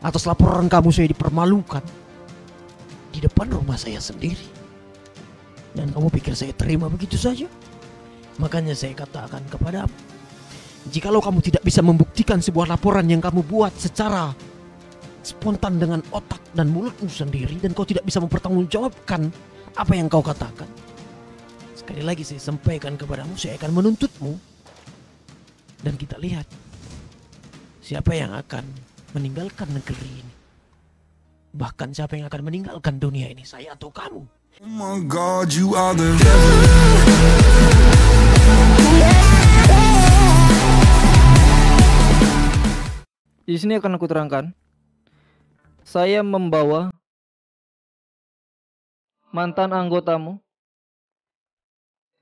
Atas laporan kamu saya dipermalukan di depan rumah saya sendiri. Dan kamu pikir saya terima begitu saja? Makanya saya katakan kepadamu, jikalau kamu tidak bisa membuktikan sebuah laporan yang kamu buat secara spontan dengan otak dan mulutmu sendiri, dan kau tidak bisa mempertanggungjawabkan apa yang kau katakan, sekali lagi saya sampaikan kepadamu, saya akan menuntutmu. Dan kita lihat siapa yang akan meninggalkan negeri ini. Bahkan siapa yang akan meninggalkan dunia ini, saya atau kamu. Oh my God, you are the devil. Di sini akan aku terangkan. Saya membawa mantan anggotamu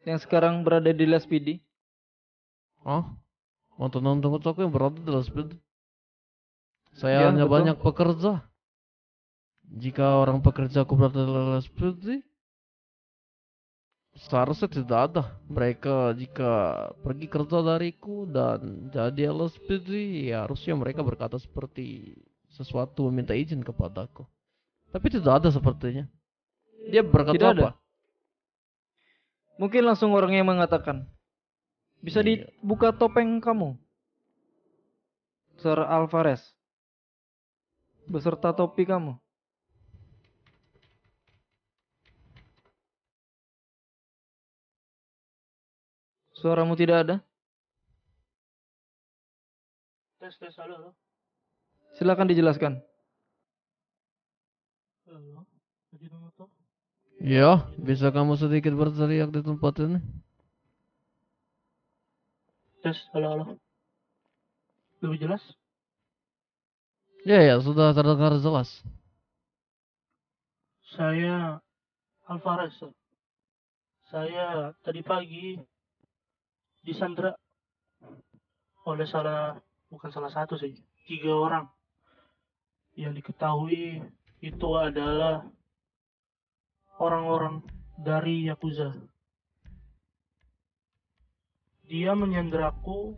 yang sekarang berada di LSPD. Hah? Mantan anggota aku yang berada di LSPD? Saya Ya, hanya betul. banyak pekerja. Jika orang pekerja aku berada di LSPD, seharusnya tidak ada. Mereka jika pergi kerja dariku dan jadi LSPD, ya harusnya mereka berkata seperti sesuatu meminta izin kepadaku. Tapi tidak ada sepertinya. Dia berkata Tidak ada. apa? Mungkin langsung orang yang mengatakan, bisa Iya. dibuka topeng kamu, Sir Alvarez, beserta topi kamu. Suaramu tidak ada. Tes halo. Silakan dijelaskan. Halo. Lagi nunggu tuh. Ya, bisa kamu sedikit berteriak di tempat ini? Tes halo. Lebih jelas? Ya, sudah terdengar jelas. Saya Alvarez. Saya tadi pagi disandra oleh bukan salah satu sih, 3 orang yang diketahui itu adalah orang-orang dari Yakuza. Dia menyandraku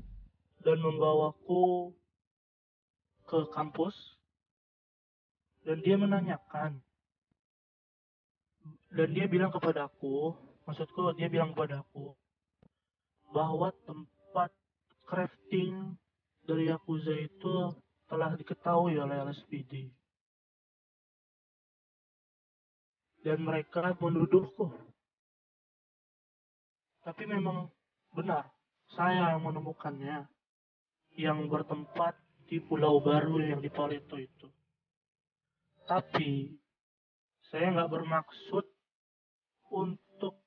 dan membawaku ke kampus dan dia menanyakan, dan dia bilang kepadaku bahwa tempat crafting dari Yakuza itu telah diketahui oleh LSPD. Dan mereka menuduhku. Tapi memang benar, saya yang menemukannya, yang bertempat di Pulau Baru yang di Paleto itu. Tapi saya nggak bermaksud untuk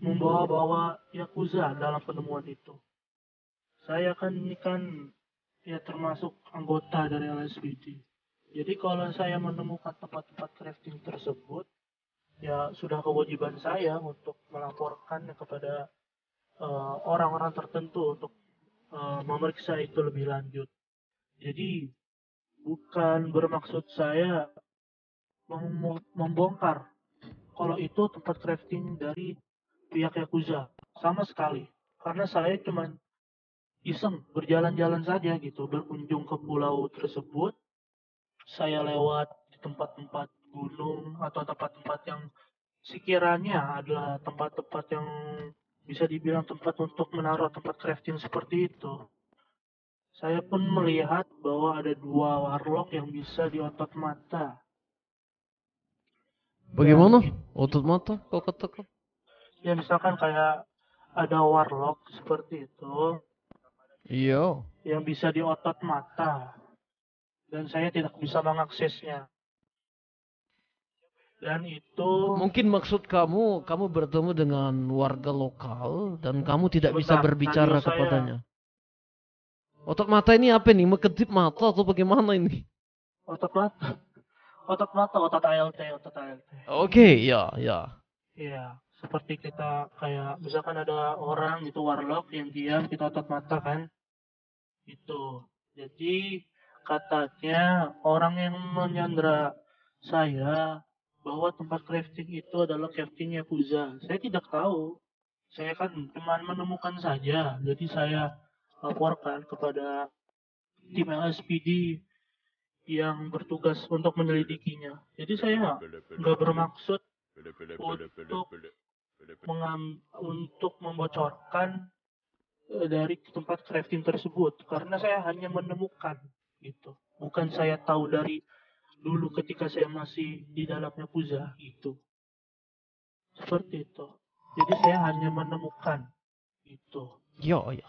membawa-bawa Yakuza dalam penemuan itu. Saya ini kan ya termasuk anggota dari LSPD. Jadi kalau saya menemukan tempat-tempat crafting tersebut, ya sudah kewajiban saya untuk melaporkan kepada orang-orang tertentu untuk memeriksa itu lebih lanjut. Jadi bukan bermaksud saya membongkar kalau itu tempat crafting dari pihak Yakuza, sama sekali. Karena saya cuma iseng berjalan-jalan saja gitu, berkunjung ke pulau tersebut. Saya lewat di tempat-tempat gunung atau tempat-tempat yang sekiranya adalah tempat-tempat yang bisa dibilang tempat untuk menaruh tempat crafting seperti itu. Saya pun melihat bahwa ada 2 warlock yang bisa diotot mata. Bagaimana? Otot mata kau katakan? Ya misalkan kayak ada warlock seperti itu Iya. yang bisa diotot mata. Dan saya tidak bisa mengaksesnya. Dan itu Mungkin maksud kamu bertemu dengan warga lokal dan kamu tidak bisa sebentar, berbicara radio saya- kepadanya. Otot mata ini apa nih? Mengkedip mata atau bagaimana ini? otot mata, otot ALT. Oke, ya. Iya, seperti kita kayak misalkan ada orang itu warlock yang diam kita otot mata kan, itu. Jadi katanya orang yang menyandra saya bahwa tempat crafting itu adalah crafting Yakuza. Saya tidak tahu. Saya kan cuma menemukan saja. Jadi saya laporkan kepada tim LSPD yang bertugas untuk menyelidikinya. Jadi saya nggak bermaksud untuk membocorkan dari tempat crafting tersebut, karena saya hanya menemukan gitu. Bukan saya tahu dari dulu ketika saya masih di dalam Yakuza gitu. Seperti itu. Jadi saya hanya menemukan itu. Ya, ya.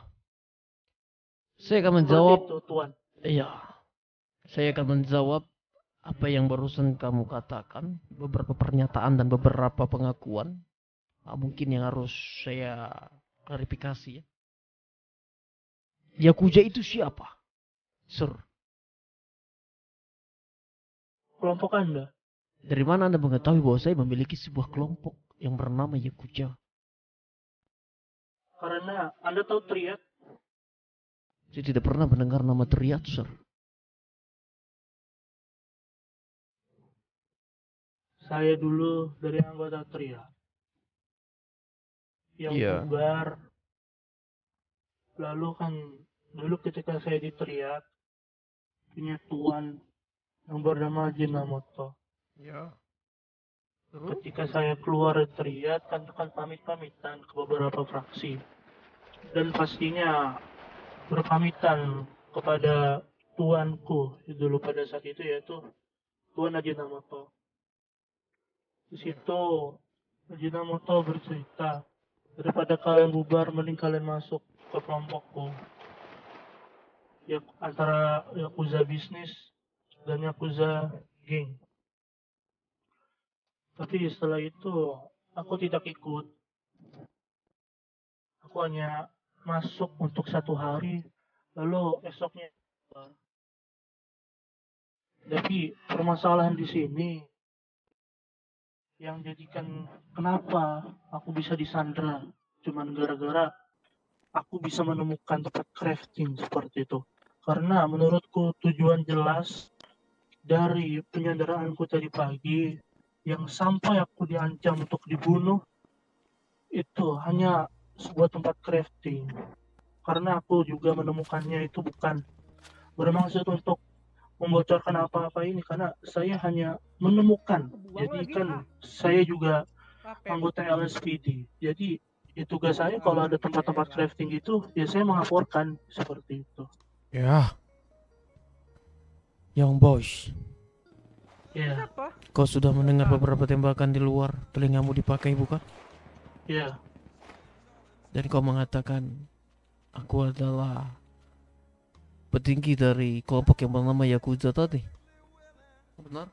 Saya akan Seperti menjawab. itu, Tuan. Iya. Saya akan menjawab apa yang barusan kamu katakan, beberapa pernyataan dan beberapa pengakuan. Mungkin yang harus saya klarifikasi ya. Yakuza itu siapa, Sir? Kelompok Anda. Dari mana Anda mengetahui bahwa saya memiliki sebuah kelompok yang bernama Yakuza? Karena Anda tahu Triad. Saya tidak pernah mendengar nama Triad, Sir. Saya dulu dari anggota Triad. Yang bubar. Lalu kan dulu ketika saya di Triad punya tuan yang bernama Jinamoto. Ya. Ketika saya keluar dari Triad kan pamit-pamitan ke beberapa fraksi. Dan pastinya berpamitan kepada tuanku dulu pada saat itu, yaitu Tuan Ajinomoto. Di situ Ajinomoto bercerita, daripada kalian bubar mending kalian masuk ke kelompokku. Ya, antara Yakuza bisnis dan Yakuza geng. Tapi setelah itu aku tidak ikut. Aku hanya masuk untuk 1 hari, lalu esoknya. Tapi permasalahan di sini yang jadikan kenapa aku bisa disandra cuman gara-gara aku bisa menemukan tempat crafting seperti itu. Karena menurutku tujuan jelas dari penyanderaanku tadi pagi yang sampai aku diancam untuk dibunuh itu hanya sebuah tempat crafting. Karena aku juga menemukannya itu bukan bermaksud untuk membocorkan apa-apa ini, karena saya hanya menemukan. Jadi kan saya juga anggota LSPD. Jadi ya tugas saya kalau ada tempat-tempat crafting itu ya saya melaporkan seperti itu. Ya. Young Boys, Ya, kau sudah mendengar beberapa tembakan di luar, telingamu dipakai bukan? ya, Dan kau mengatakan aku adalah petinggi dari kelompok yang bernama Yakuza tadi. Benar?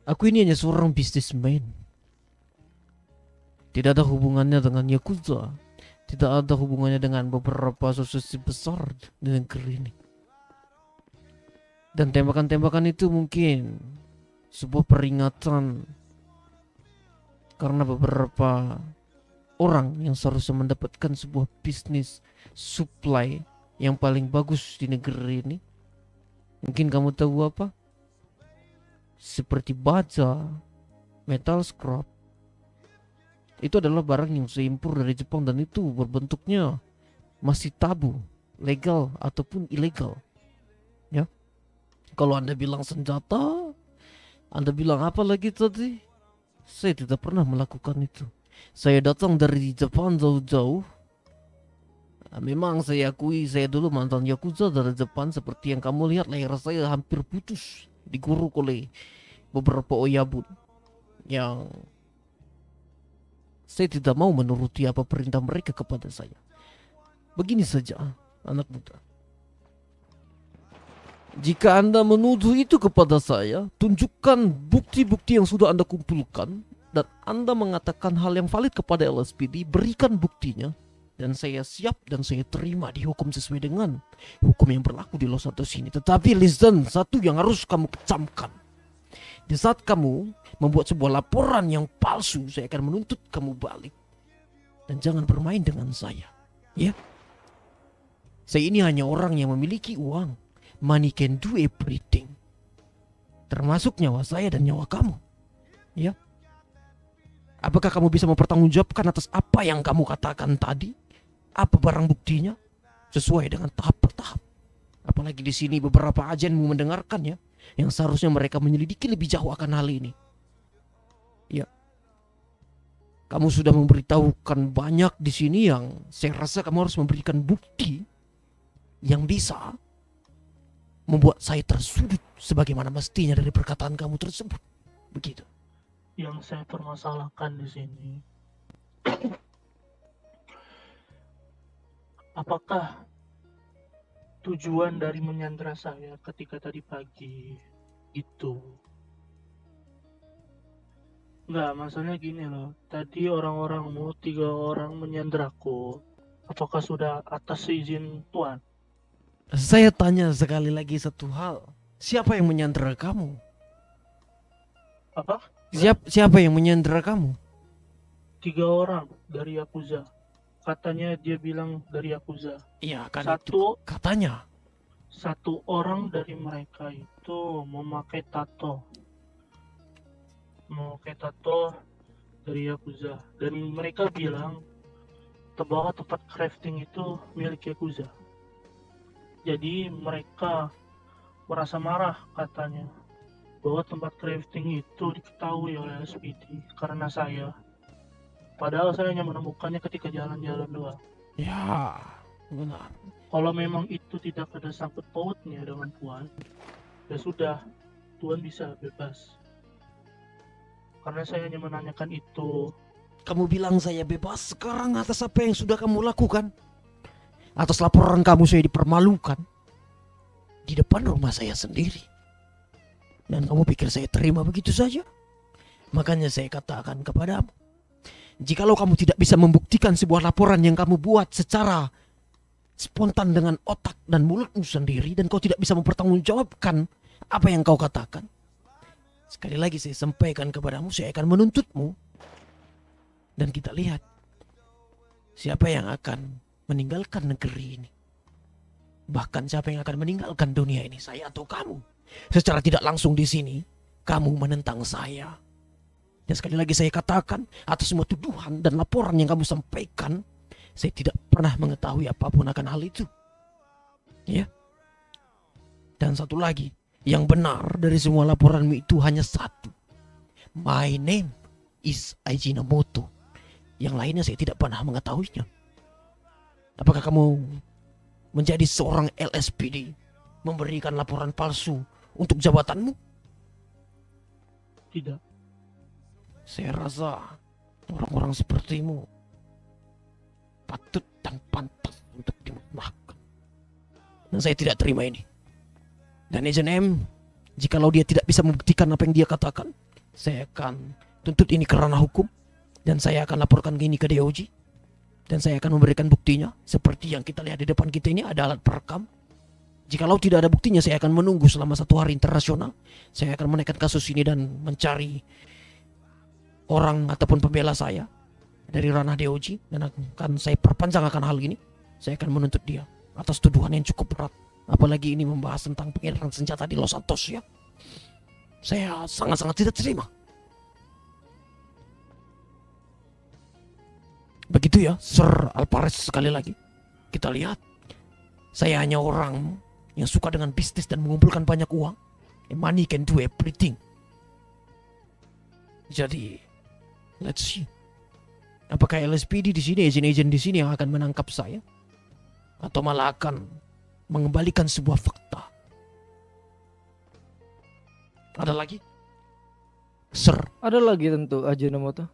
Aku ini hanya seorang businessman. Tidak ada hubungannya dengan Yakuza. Tidak ada hubungannya dengan beberapa asosiasi besar di negeri ini. Dan tembakan-tembakan itu mungkin sebuah peringatan karena beberapa orang yang seharusnya mendapatkan sebuah bisnis supply yang paling bagus di negeri ini. Mungkin kamu tahu apa? Seperti baja, metal scrap. Itu adalah barang yang saya impor dari Jepang dan itu berbentuknya masih tabu, legal ataupun ilegal. Ya. Kalau Anda bilang senjata, Anda bilang apa lagi tadi? Saya tidak pernah melakukan itu. Saya datang dari Jepang jauh-jauh. Memang saya akui saya dulu mantan Yakuza dari Jepang. Seperti yang kamu lihat, leher saya hampir putus, diguruk oleh beberapa oyabun yang saya tidak mau menuruti apa perintah mereka kepada saya. Begini saja, anak muda. Jika Anda menuduh itu kepada saya, tunjukkan bukti-bukti yang sudah Anda kumpulkan, dan Anda mengatakan hal yang valid kepada LSPD, berikan buktinya, dan saya siap dan saya terima dihukum sesuai dengan hukum yang berlaku di Los Santos ini. Tetapi listen, satu yang harus kamu kecamkan. Di saat kamu membuat sebuah laporan yang palsu, saya akan menuntut kamu balik. Dan jangan bermain dengan saya. Ya. Saya ini hanya orang yang memiliki uang. Money can do everything. Termasuk nyawa saya dan nyawa kamu. Ya. Apakah kamu bisa mempertanggungjawabkan atas apa yang kamu katakan tadi? Apa barang buktinya? Sesuai dengan tahap per tahap. Apa Apalagi di sini beberapa agenmu mendengarkannya, yang seharusnya mereka menyelidiki lebih jauh akan hal ini. Ya, kamu sudah memberitahukan banyak di sini yang saya rasa kamu harus memberikan bukti yang bisa membuat saya tersudut sebagaimana mestinya dari perkataan kamu tersebut. Begitu. Yang saya permasalahkan di sini, apakah tujuan dari menyandra saya ketika tadi pagi itu? Enggak, masalahnya gini loh. Tadi orang-orangmu 3 orang menyandraku. Apakah sudah atas izin Tuan? Saya tanya sekali lagi satu hal. Siapa yang menyandera kamu? Apa? Siapa yang menyandera kamu? 3 orang dari Yakuza. Katanya dia bilang dari Yakuza. Iya kan itu katanya. Satu orang dari mereka itu memakai tato dari Yakuza, dan mereka bilang bahwa tempat crafting itu milik Yakuza. Jadi mereka merasa marah katanya bahwa tempat crafting itu diketahui oleh SPD karena saya. Padahal saya hanya menemukannya ketika jalan-jalan doang. Ya, benar. Kalau memang itu tidak ada sangkut pautnya dengan Tuan, ya sudah, Tuan bisa bebas. Karena saya hanya menanyakan itu. Kamu bilang saya bebas sekarang atas apa yang sudah kamu lakukan? Atas laporan kamu saya dipermalukan di depan rumah saya sendiri. Dan kamu pikir saya terima begitu saja? Makanya saya katakan kepadamu, jikalau kamu tidak bisa membuktikan sebuah laporan yang kamu buat secara spontan dengan otak dan mulutmu sendiri, dan kau tidak bisa mempertanggungjawabkan apa yang kau katakan, sekali lagi saya sampaikan kepadamu, saya akan menuntutmu. Dan kita lihat siapa yang akan meninggalkan negeri ini. Bahkan siapa yang akan meninggalkan dunia ini, saya atau kamu. Secara tidak langsung di sini kamu menentang saya. Dan sekali lagi saya katakan, atas semua tuduhan dan laporan yang kamu sampaikan, saya tidak pernah mengetahui apapun akan hal itu. Ya. Dan satu lagi, yang benar dari semua laporanmu itu hanya satu. My name is Ajinomoto. Yang lainnya saya tidak pernah mengetahuinya. Apakah kamu menjadi seorang LSPD, memberikan laporan palsu untuk jabatanmu? Tidak. Saya rasa orang-orang sepertimu patut dan pantas untuk dimusnahkan. Dan saya tidak terima ini. Dan Agent M, jikalau dia tidak bisa membuktikan apa yang dia katakan, saya akan tuntut ini ke ranah hukum. Dan saya akan laporkan ini ke DOJ. Dan saya akan memberikan buktinya. Seperti yang kita lihat di depan kita ini ada alat perekam. Jikalau tidak ada buktinya, saya akan menunggu selama 1 hari internasional. Saya akan menaikkan kasus ini dan mencari orang ataupun pembela saya dari ranah DOJ. Dan akan saya perpanjang akan hal ini. Saya akan menuntut dia atas tuduhan yang cukup berat. Apalagi ini membahas tentang pengedaran senjata di Los Santos ya. Saya sangat-sangat tidak terima. Begitu ya, Sir Alvarez, sekali lagi. Kita lihat, saya hanya orang yang suka dengan bisnis dan mengumpulkan banyak uang. Money can do everything. Jadi, let's see. Apakah LSPD di sini, agent-agent di sini yang akan menangkap saya? Atau malah akan mengembalikan sebuah fakta? Ada lagi? Sir. Ada lagi tentu, Ajinomoto.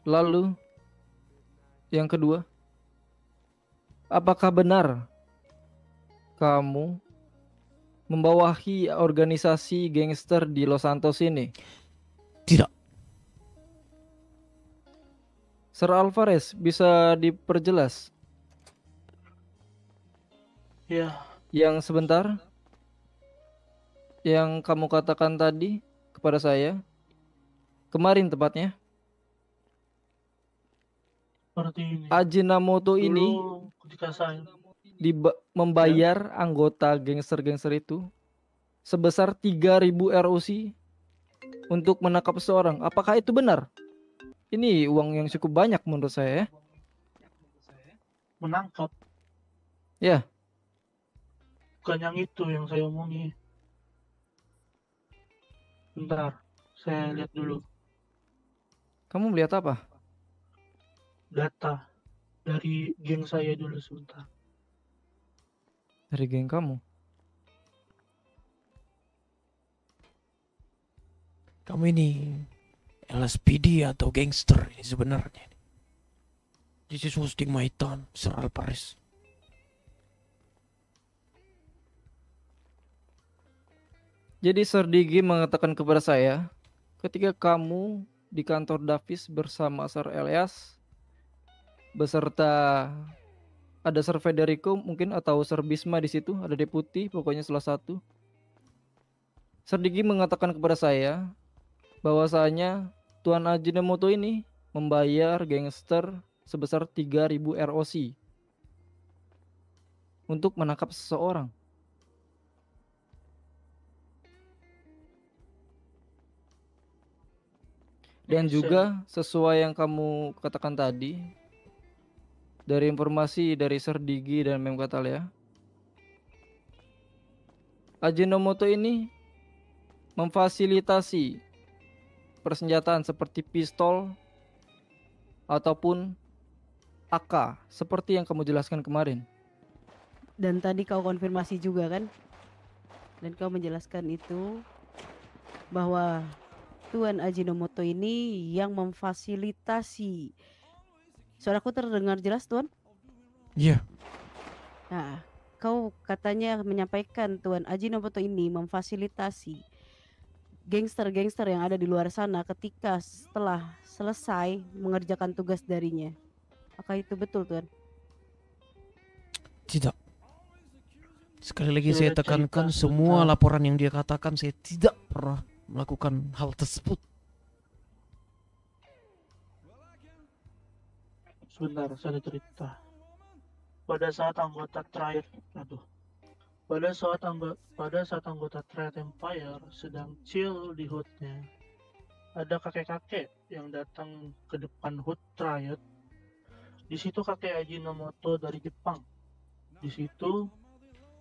Lalu, yang kedua, apakah benar kamu membawahi organisasi gangster di Los Santos ini? Tidak. Sir Alvarez, bisa diperjelas? Ya, Yang sebentar, yang kamu katakan tadi kepada saya, kemarin tepatnya, seperti ini. Ajinomoto ini Dulu ketika saya membayar anggota gangster-gangster itu sebesar 3.000 ROC untuk menangkap seseorang. Apakah itu benar? Ini uang yang cukup banyak menurut saya. menangkap, Ya, Bukan yang itu yang saya omongi. Bentar, saya lihat dulu Kamu melihat apa? data dari geng saya dulu sebentar. Dari geng kamu. Kamu ini LSPD atau gangster ini sebenarnya. This is hosting my town, Sir Alvarez. Jadi Sir Digi mengatakan kepada saya, ketika kamu di kantor Davis bersama Sir Elias, beserta ada Sir Federico mungkin atau Sir Bisma di situ, ada deputi, pokoknya salah satu. Sir Digi mengatakan kepada saya bahwasanya Tuan Ajinomoto ini membayar gangster sebesar 3.000 ROC untuk menangkap seseorang. Dan juga sesuai yang kamu katakan tadi, dari informasi dari Sir Digi dan Mem Katalia, Ajinomoto ini memfasilitasi persenjataan seperti pistol ataupun AK seperti yang kamu jelaskan kemarin. Dan tadi kau konfirmasi juga kan? Dan kau menjelaskan itu bahwa Tuan Ajinomoto ini yang memfasilitasi. Suaraku terdengar jelas, Tuan? Iya. Nah, kau katanya menyampaikan Tuan Ajinomoto ini memfasilitasi gangster-gangster yang ada di luar sana ketika setelah selesai mengerjakan tugas darinya. Apakah itu betul, Tuan? Tidak. Sekali lagi Sudah saya tekankan cerita semua tentang- laporan yang dia katakan saya tidak pernah melakukan hal tersebut. Sebentar, saya cerita. Pada saat anggota Triad Empire sedang chill di hoodnya, ada kakek-kakek yang datang ke depan hood Triad. Di situ kakek Ajinomoto dari Jepang. Di situ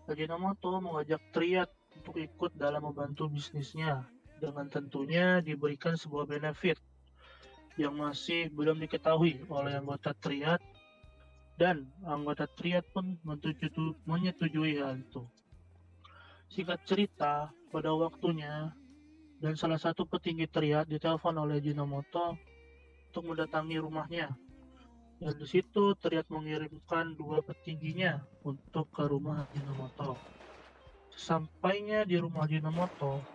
Ajinomoto mengajak Triad untuk ikut dalam membantu bisnisnya, dengan tentunya diberikan sebuah benefit yang masih belum diketahui oleh anggota Triad, dan anggota Triad pun menyetujui hal itu. Singkat cerita, pada waktunya dan salah satu petinggi Triad ditelepon oleh Ajinomoto untuk mendatangi rumahnya. Dan di situ Triad mengirimkan 2 petingginya untuk ke rumah Ajinomoto. Sesampainya di rumah Ajinomoto,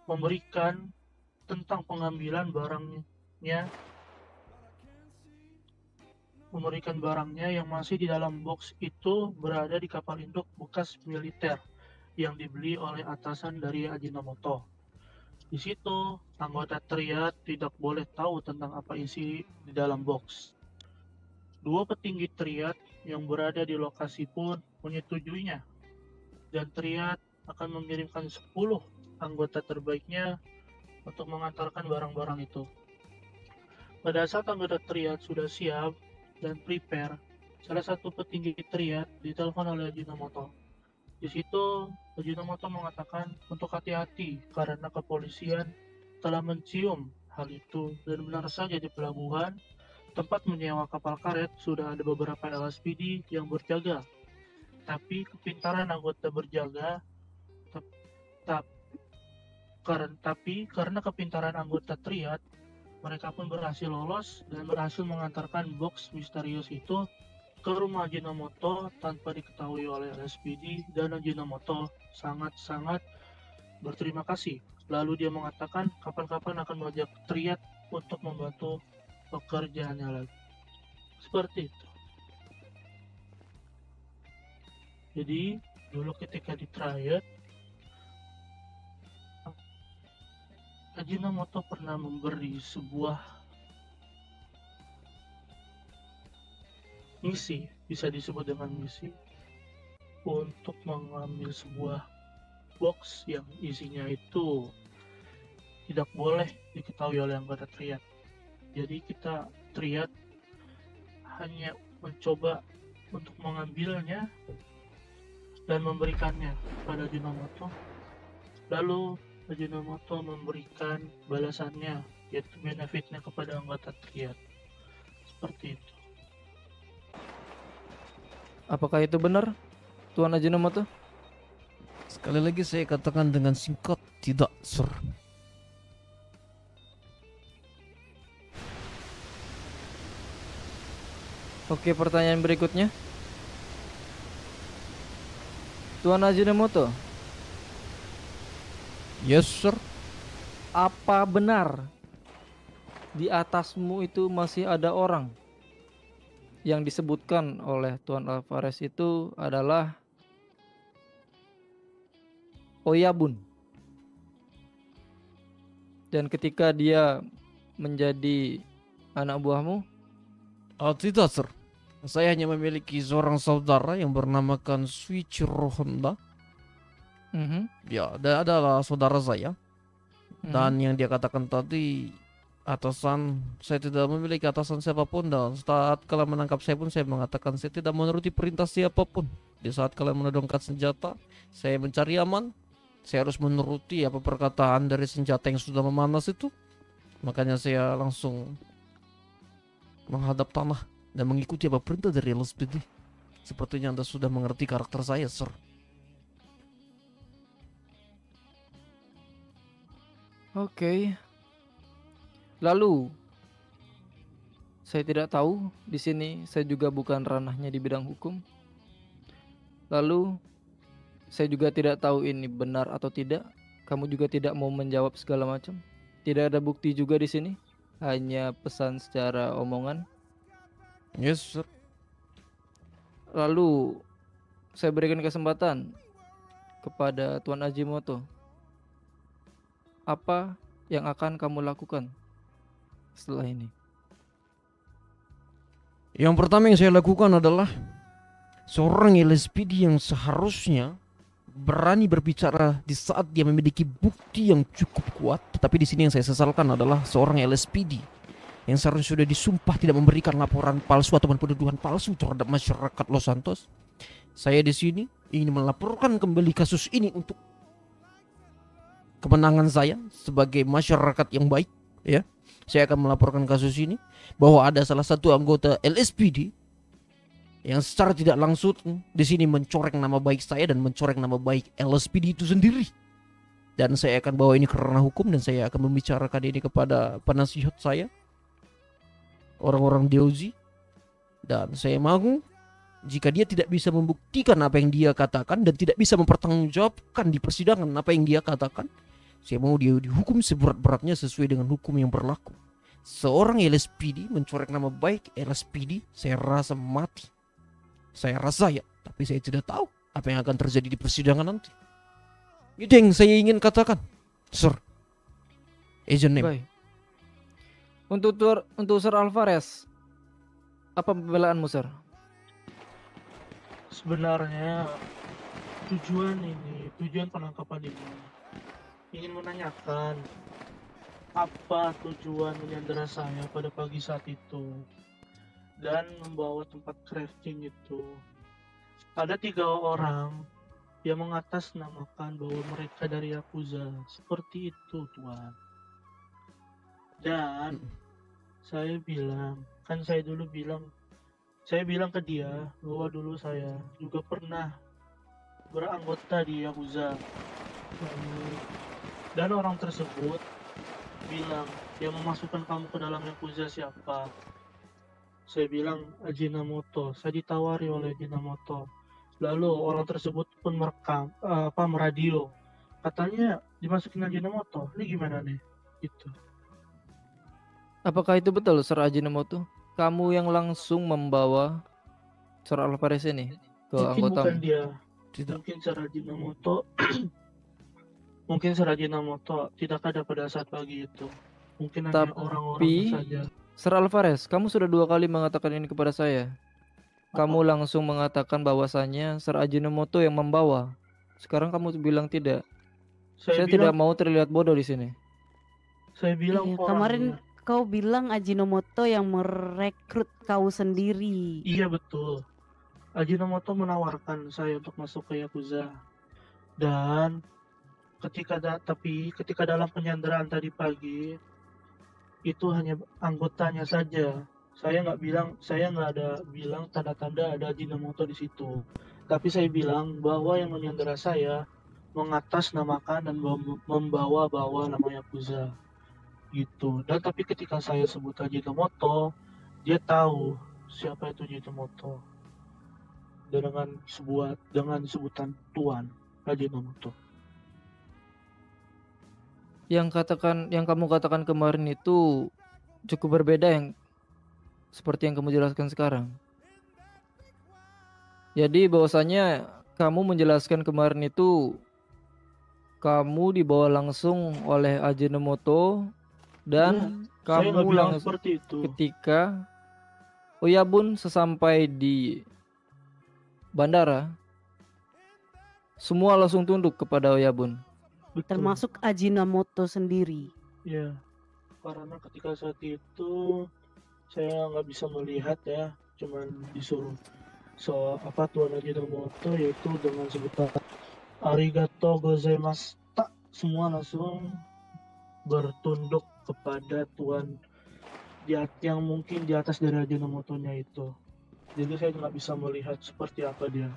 memberikan tentang pengambilan barangnya yang masih di dalam box itu berada di kapal induk bekas militer yang dibeli oleh atasan dari Ajinomoto. Di situ, anggota Triad tidak boleh tahu tentang apa isi di dalam box. 2 petinggi Triad yang berada di lokasi pun menyetujuinya, dan Triad akan mengirimkan 10 anggota terbaiknya untuk mengantarkan barang-barang itu. Pada saat anggota Triad sudah siap dan prepare, salah satu petinggi Triad ditelepon oleh Ajinomoto. Di situ, Ajinomoto mengatakan untuk hati-hati karena kepolisian telah mencium hal itu, dan benar saja di pelabuhan tempat menyewa kapal karet sudah ada beberapa LSPD yang berjaga. Tapi kepintaran anggota berjaga karena kepintaran anggota Triad, mereka pun berhasil lolos dan berhasil mengantarkan box misterius itu ke rumah Ajinomoto tanpa diketahui oleh LSPD, dan Ajinomoto sangat-sangat berterima kasih. Lalu dia mengatakan kapan-kapan akan mengajak Triad untuk membantu pekerjaannya lagi. Seperti itu. Jadi dulu ketika di Triad, Ajinomoto pernah memberi sebuah misi, bisa disebut dengan misi, untuk mengambil sebuah box yang isinya itu tidak boleh diketahui oleh anggota Triad. Jadi kita Triad hanya mencoba untuk mengambilnya dan memberikannya kepada Ajinomoto. Lalu Ajinomoto memberikan balasannya, yaitu benefitnya kepada anggota triad. Seperti itu. Apakah itu benar, Tuan Ajinomoto? Sekali lagi saya katakan dengan singkat, tidak, Sir. Oke, pertanyaan berikutnya. Tuan Ajinomoto, Yes, Sir. apa benar di atasmu itu masih ada orang? Yang disebutkan oleh Tuan Alvarez itu adalah Oyabun. Dan ketika dia menjadi anak buahmu, Tidak, Sir. Saya hanya memiliki seorang saudara yang bernamakan Suichiro Honda. Ya, dia adalah saudara saya. Dan yang dia katakan tadi, atasan, saya tidak memiliki atasan siapapun. Dan saat kalian menangkap saya pun, saya mengatakan saya tidak menuruti perintah siapapun. Di saat kalian menodongkan senjata, saya mencari aman. Saya harus menuruti apa perkataan dari senjata yang sudah memanas itu. Makanya saya langsung menghadap tanah dan mengikuti apa perintah dari LSPD. Sepertinya Anda sudah mengerti karakter saya, Sir. Oke. Lalu, saya tidak tahu, di sini saya juga bukan ranahnya di bidang hukum. Lalu, saya juga tidak tahu ini benar atau tidak. Kamu juga tidak mau menjawab segala macam. Tidak ada bukti juga di sini. Hanya pesan secara omongan. Yes, Sir. Lalu, saya berikan kesempatan kepada Tuan Ajinomoto. Apa yang akan kamu lakukan setelah ini? Yang pertama yang saya lakukan adalah seorang LSPD yang seharusnya berani berbicara di saat dia memiliki bukti yang cukup kuat. Tetapi di sini yang saya sesalkan adalah seorang LSPD yang seharusnya sudah disumpah tidak memberikan laporan palsu ataupun penuduhan palsu terhadap masyarakat Los Santos. Saya di sini ingin melaporkan kembali kasus ini untuk kemenangan saya sebagai masyarakat yang baik, ya. Saya akan melaporkan kasus ini bahwa ada salah satu anggota LSPD yang secara tidak langsung di sini mencoreng nama baik saya dan mencoreng nama baik LSPD itu sendiri. Dan saya akan bawa ini ke ranah hukum dan saya akan membicarakan ini kepada penasihat saya, orang-orang DOJ. Dan saya mau jika dia tidak bisa membuktikan apa yang dia katakan dan tidak bisa mempertanggungjawabkan di persidangan apa yang dia katakan, saya mau dia dihukum seberat-beratnya sesuai dengan hukum yang berlaku. Seorang LSPD mencoreng nama baik LSPD, saya rasa mati. Saya rasa ya, tapi saya tidak tahu apa yang akan terjadi di persidangan nanti. Itu yang saya ingin katakan, Sir. Agent name. Baik. Untuk Sir Alvarez, apa pembelaanmu, Sir? Sebenarnya tujuan penangkapan ini ingin menanyakan apa tujuan menyandera saya pada pagi saat itu dan membawa tempat crafting itu. Ada 3 orang yang mengatasnamakan bahwa mereka dari Yakuza. Seperti itu, Tuan. Dan saya bilang ke dia bahwa dulu saya juga pernah beranggota di Yakuza. Dan orang tersebut bilang, yang memasukkan kamu ke dalam Yakuza siapa? Saya bilang Ajinomoto. Saya ditawari oleh Ajinomoto. Lalu orang tersebut pun meradio. Katanya dimasukin Ajinomoto. Ini gimana nih? Gitu. Apakah itu betul, Sir Ajinomoto? Kamu yang langsung membawa Sir Alvarez ini ke anggota? Bukan dia. Tidak. Mungkin Sir Ajinomoto tidak ada pada saat pagi itu. Mungkin hanya orang-orang saja. Sir Alvarez, kamu sudah 2 kali mengatakan ini kepada saya. Kamu langsung mengatakan bahwasannya Sir Ajinomoto yang membawa. Sekarang kamu bilang tidak. Saya tidak mau terlihat bodoh di sini. Saya bilang kemarin kau bilang Ajinomoto yang merekrut kau sendiri. Iya betul. Ajinomoto menawarkan saya untuk masuk ke Yakuza. Dan tapi ketika dalam penyanderaan tadi pagi, itu hanya anggotanya saja. Saya nggak ada bilang tanda-tanda ada Ajinomoto di situ. Tapi saya bilang bahwa yang menyandera saya mengatasnamakan dan membawa-bawa nama Yakuza gitu. Dan tapi ketika saya sebut Ajinomoto, dia tahu siapa itu Ajinomoto. Dan dengan sebutan Tuan Ajinomoto. Yang kamu katakan kemarin itu cukup berbeda yang seperti yang kamu jelaskan sekarang. Jadi bahwasanya kamu menjelaskan kemarin itu kamu dibawa langsung oleh Ajinomoto dan Saya nggak kamu bilang langsung seperti itu. ketika Oyabun sesampai di bandara, semua langsung tunduk kepada Oyabun. Betul. Termasuk Ajinomoto sendiri. Ya, karena ketika saat itu saya nggak bisa melihat ya, cuman disuruh Tuan Ajinomoto, yaitu dengan sebutan Arigato gozaimasu, semua langsung bertunduk kepada Tuan yang mungkin di atas dari Ajinomotonya itu. Jadi saya nggak bisa melihat seperti apa dia.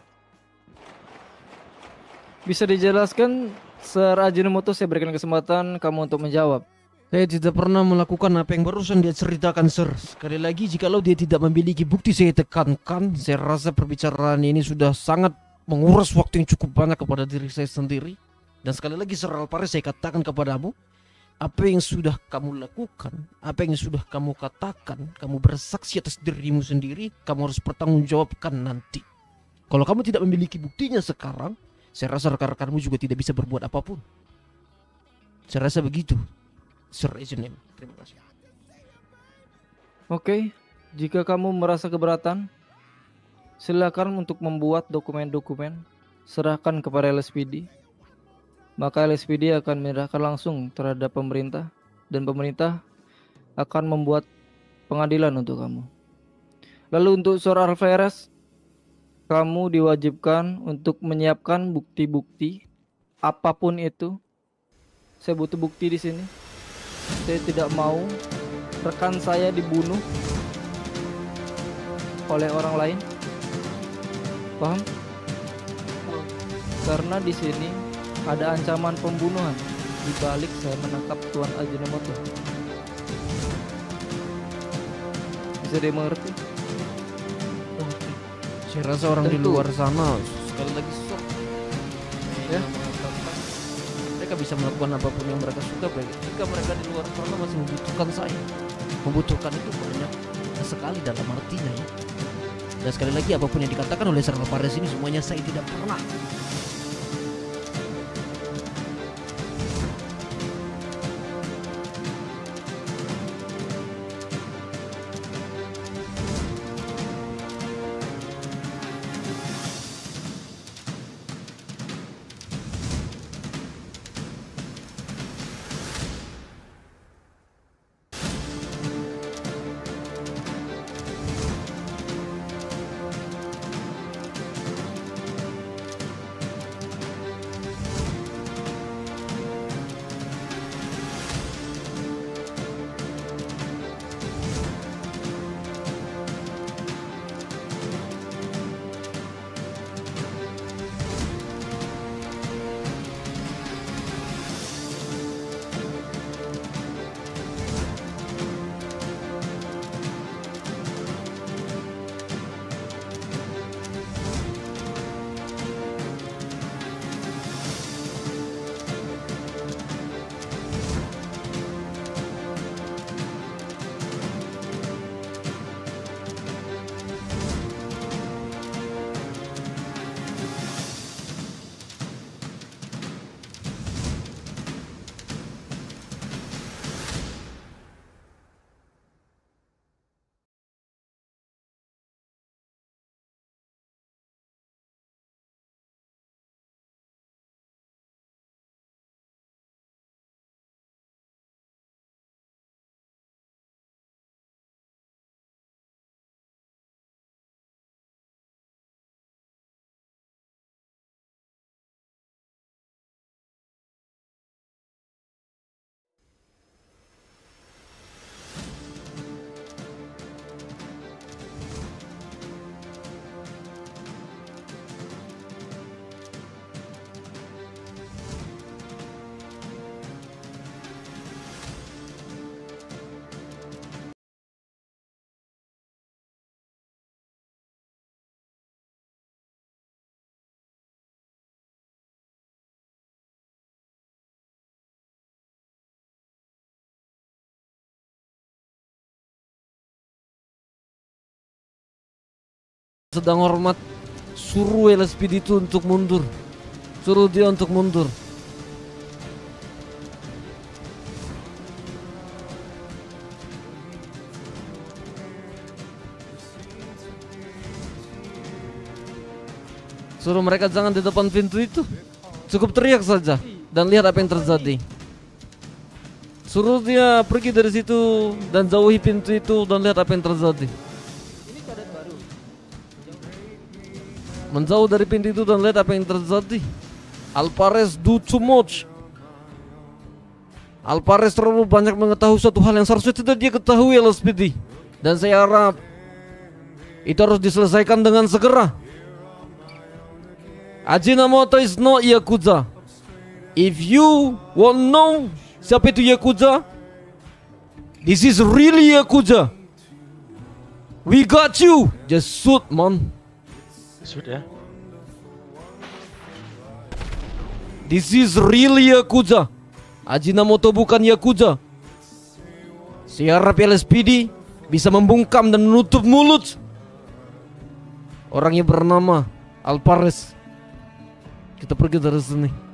Bisa dijelaskan, Sir Ajinomoto, saya berikan kesempatan kamu untuk menjawab. Saya tidak pernah melakukan apa yang barusan dia ceritakan, Sir. Sekali lagi, jikalau dia tidak memiliki bukti, saya tekankan. Saya rasa perbicaraan ini sudah sangat menguras waktu yang cukup banyak kepada diri saya sendiri. Dan sekali lagi, Sir Alvarez, saya katakan kepadamu, apa yang sudah kamu lakukan, apa yang sudah kamu katakan, kamu bersaksi atas dirimu sendiri, kamu harus bertanggungjawabkan nanti. Kalau kamu tidak memiliki buktinya sekarang, saya rasa rekan-rekanmu juga tidak bisa berbuat apapun. Saya rasa begitu, Sir Agent M. Terima kasih. Oke, jika kamu merasa keberatan, silakan untuk membuat dokumen-dokumen, serahkan kepada LSPD. Maka LSPD akan menyerahkan langsung terhadap pemerintah, dan pemerintah akan membuat pengadilan untuk kamu. Lalu untuk Sir Alvarez, kamu diwajibkan untuk menyiapkan bukti-bukti apapun itu. Saya butuh bukti di sini. Saya tidak mau rekan saya dibunuh oleh orang lain. Paham? Karena di sini ada ancaman pembunuhan di balik saya menangkap Tuan Ajinomoto. Bisa dimengerti? Saya rasa orang di Tentu. luar sana sekali lagi Ya. mengatakan mereka bisa melakukan apapun yang mereka suka jika mereka di luar sana masih membutuhkan saya. Membutuhkan itu banyak sekali dalam artinya ya. Dan sekali lagi apapun yang dikatakan oleh Sir Alvarez ini semuanya saya tidak pernah. sedang hormat, suruh LSPD itu untuk mundur. Suruh dia untuk mundur. Suruh mereka jangan di depan pintu itu. Cukup teriak saja dan lihat apa yang terjadi. Suruh dia pergi dari situ dan jauhi pintu itu dan lihat apa yang terjadi. Menjauh dari pintu itu dan lihat apa yang terjadi. Alvarez do too much. Alvarez terlalu banyak mengetahui suatu hal yang seharusnya tidak dia ketahui LSPD. Dan saya harap itu harus diselesaikan dengan segera. Ajinomoto is not Yakuza. If you want know siapa itu Yakuza, this is really Yakuza. We got you. Just shoot, man. Sudah. This is really Yakuza. Ajinomoto bukan Yakuza. Saya harap LSPD bisa membungkam dan menutup mulut orangnya bernama Alvarez. Kita pergi dari sini.